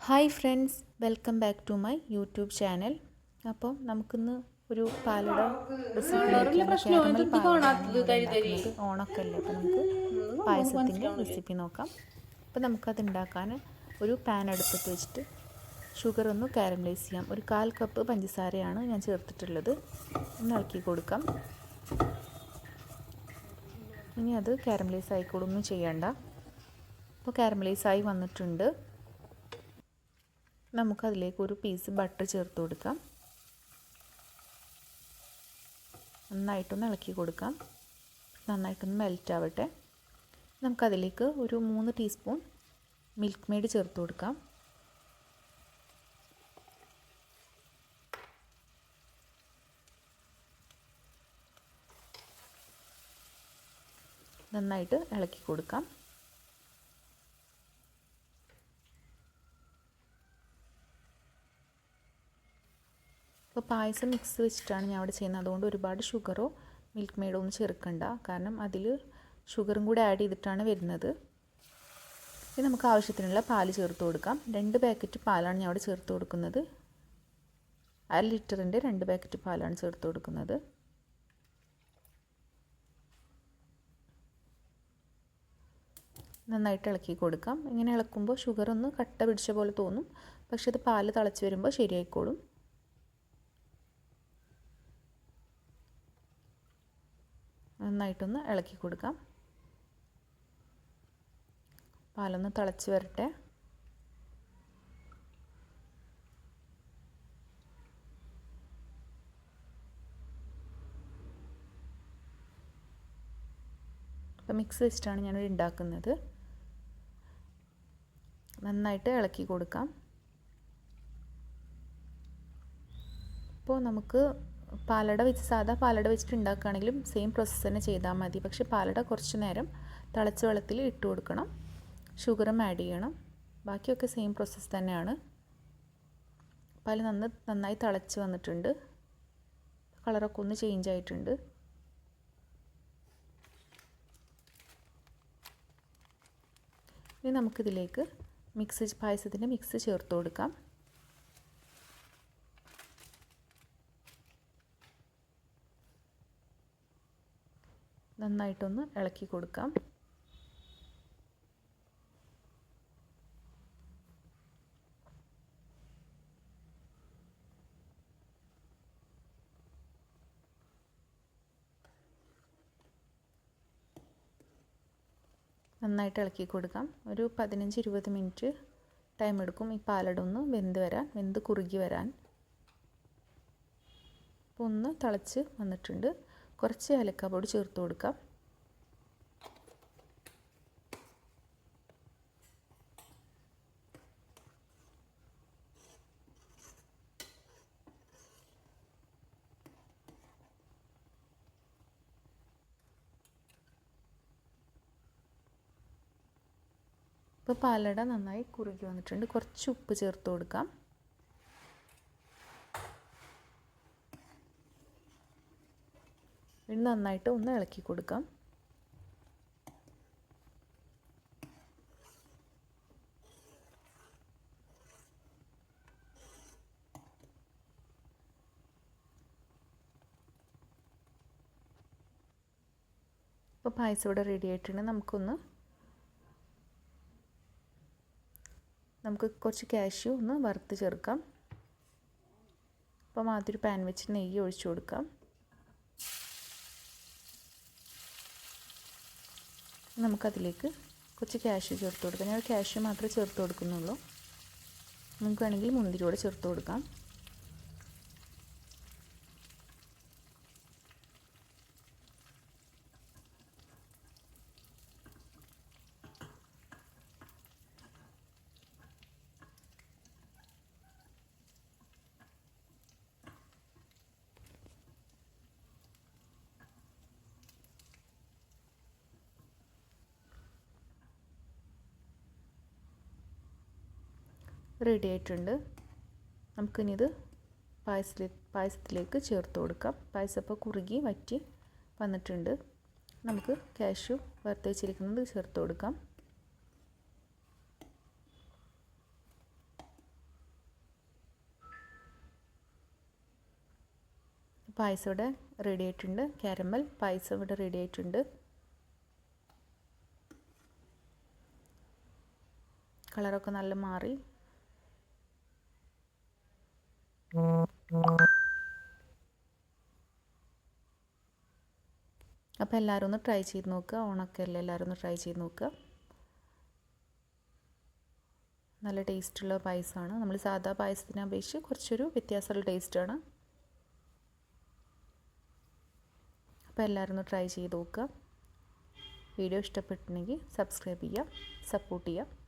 Hi friends, welcome back to my YouTube channel. അപ്പോൾ നമുക്കിന്ന് ഒരു പാലട റെസിപ്പി കാരമൽ പാലടയാണ് ഇവിടെ ഉണ്ടാക്കുന്നത്. ഓണമൊക്കെ അല്ലേ, അപ്പോൾ നമുക്ക് പായസത്തിൻ്റെ റെസിപ്പി നോക്കാം. അപ്പോൾ നമുക്കത് ഉണ്ടാക്കാൻ ഒരു പാൻ അടുപ്പത്ത് വെച്ചിട്ട് ഷുഗർ ഒന്ന് കാരമലൈസ് ചെയ്യാം. ഒരു 1/4 കപ്പ് പഞ്ചസാരയാണ് ഞാൻ ചേർത്തിട്ടുള്ളത്. ഒന്ന് ഇളക്കി കൊടുക്കാം. ഇനി അത് കാരമലൈസ് ആയിക്കോളൊന്നും ചെയ്യണ്ട. അപ്പോൾ കാരമലൈസ് ആയി വന്നിട്ടുണ്ട്. നമുക്കതിലേക്ക് ഒരു പീസ് ബട്ടർ ചേർത്ത് കൊടുക്കാം. നന്നായിട്ടൊന്ന് ഇളക്കി കൊടുക്കാം. നന്നായിട്ടൊന്ന് മെൽറ്റ് ആവട്ടെ. നമുക്കതിലേക്ക് ഒരു 3 ടീസ്പൂൺ മിൽക്ക് മെയ്ഡ് ചേർത്ത് കൊടുക്കാം. നന്നായിട്ട് ഇളക്കി കൊടുക്കാം. അപ്പോൾ പായസം മിക്സ് വെച്ചിട്ടാണ് ഞാൻ അവിടെ ചെയ്യുന്നത്. അതുകൊണ്ട് ഒരുപാട് ഷുഗറോ മിൽക്ക് മെയ്ഡോ ഒന്നും ചേർക്കണ്ട. കാരണം അതിൽ ഷുഗറും കൂടി ആഡ് ചെയ്തിട്ടാണ് വരുന്നത്. ഇനി നമുക്ക് ആവശ്യത്തിനുള്ള പാല് ചേർത്ത് കൊടുക്കാം. 2 പാക്കറ്റ് പാലാണ് ഞാൻ അവിടെ ചേർത്ത് കൊടുക്കുന്നത്. 1/2 ലിറ്ററിൻ്റെ 2 പാക്കറ്റ് പാലാണ് ചേർത്ത് കൊടുക്കുന്നത്. നന്നായിട്ട് ഇളക്കി കൊടുക്കാം. ഇങ്ങനെ ഇളക്കുമ്പോൾ ഷുഗർ ഒന്ന് കട്ട പിടിച്ച പോലെ തോന്നും. പക്ഷെ അത് പാല് തിളച്ച് വരുമ്പോൾ ശരിയായിക്കോളും. നന്നായിട്ടൊന്ന് ഇളക്കി കൊടുക്കാം. പാലൊന്ന് തിളച്ച് വരട്ടെ. അപ്പോൾ മിക്സ് വെച്ചിട്ടാണ് ഞാനിവിടെ ഉണ്ടാക്കുന്നത്. നന്നായിട്ട് ഇളക്കി കൊടുക്കാം. ഇപ്പോൾ നമുക്ക് പാലട വെച്ച് സാധാ പാലട വെച്ചിട്ട് ഉണ്ടാക്കുകയാണെങ്കിലും സെയിം പ്രോസസ്സ് തന്നെ ചെയ്താൽ മതി. പക്ഷേ പാലട കുറച്ച് നേരം തിളച്ച വെള്ളത്തിൽ ഇട്ട് കൊടുക്കണം. ഷുഗറും ആഡ് ചെയ്യണം. ബാക്കിയൊക്കെ സെയിം പ്രോസസ്സ് തന്നെയാണ്. പാല് നന്നായി തിളച്ച് വന്നിട്ടുണ്ട്. കളറൊക്കെ ഒന്ന് ചേഞ്ച് ആയിട്ടുണ്ട്. ഇനി നമുക്കിതിലേക്ക് പായസത്തിൻ്റെ മിക്സ് ചേർത്ത് കൊടുക്കാം. നന്നായിട്ടൊന്ന് ഇളക്കി കൊടുക്കാം. നന്നായിട്ട് ഇളക്കി കൊടുക്കാം. ഒരു 15-20 മിനിറ്റ് ടൈം എടുക്കും ഈ പാലട ഒന്ന് വെന്ത് കുറുകി വരാൻ. അപ്പോൾ ഒന്ന് തിളച്ച് വന്നിട്ടുണ്ട്. കുറച്ച് ഏലക്കാപ്പൊടി ചേർത്ത് കൊടുക്കാം. ഇപ്പോൾ പാലട നന്നായി കുറുകി വന്നിട്ടുണ്ട്. കുറച്ച് ഉപ്പ് ചേർത്ത് കൊടുക്കാം. ഇനി നന്നായിട്ട് ഒന്ന് ഇളക്കി കൊടുക്കാം. ഇപ്പോൾ പായസം ഇവിടെ റെഡി ആയിട്ടുണ്ട്. നമുക്ക് കുറച്ച് കാഷ്യൂ ഒന്ന് വറുത്ത് ചേർക്കാം. അപ്പം ആദ്യം ഒരു പാൻ വെച്ച് നെയ്യ് ഒഴിച്ചു കൊടുക്കാം. നമുക്കതിലേക്ക് കുറച്ച് കാഷ്യൂ ചേർത്ത് കൊടുക്കാം. ഞാൻ കാഷ്യൂ മാത്രമേ ചേർത്ത് കൊടുക്കുന്നുള്ളൂ. നമുക്ക് വേണമെങ്കിൽ മുന്തിരി കൂടെ ചേർത്ത് കൊടുക്കാം. റെഡി ആയിട്ടുണ്ട്. നമുക്കിനി ഇത് പായസത്തിലേക്ക് ചേർത്ത് കൊടുക്കാം. പായസം ഇപ്പോൾ കുറുകി വറ്റി വന്നിട്ടുണ്ട്. നമുക്ക് കാഷ്യൂ വറുത്ത് വെച്ചിരിക്കുന്നത് ചേർത്ത് കൊടുക്കാം. പായസം ഇവിടെ റെഡി ആയിട്ടുണ്ട്. കാരമൽ പായസം ഇവിടെ റെഡി ആയിട്ടുണ്ട്. കളറൊക്കെ നല്ല മാറി. അപ്പോൾ എല്ലാവരും ഒന്ന് ട്രൈ ചെയ്ത് നോക്കുക. ഓണൊക്കെ അല്ലേ, എല്ലാവരും ഒന്ന് ട്രൈ ചെയ്ത് നോക്കുക. നല്ല ടേസ്റ്റുള്ള പായസമാണ്. നമ്മൾ സാധാ പായസത്തിനെ അപേക്ഷിച്ച് കുറച്ചൊരു വ്യത്യാസമുള്ള ടേസ്റ്റാണ്. അപ്പോൾ എല്ലാവരും ഒന്ന് ട്രൈ ചെയ്ത് നോക്കുക. വീഡിയോ ഇഷ്ടപ്പെട്ടിട്ടുണ്ടെങ്കിൽ സബ്സ്ക്രൈബ് ചെയ്യുക, സപ്പോർട്ട് ചെയ്യുക.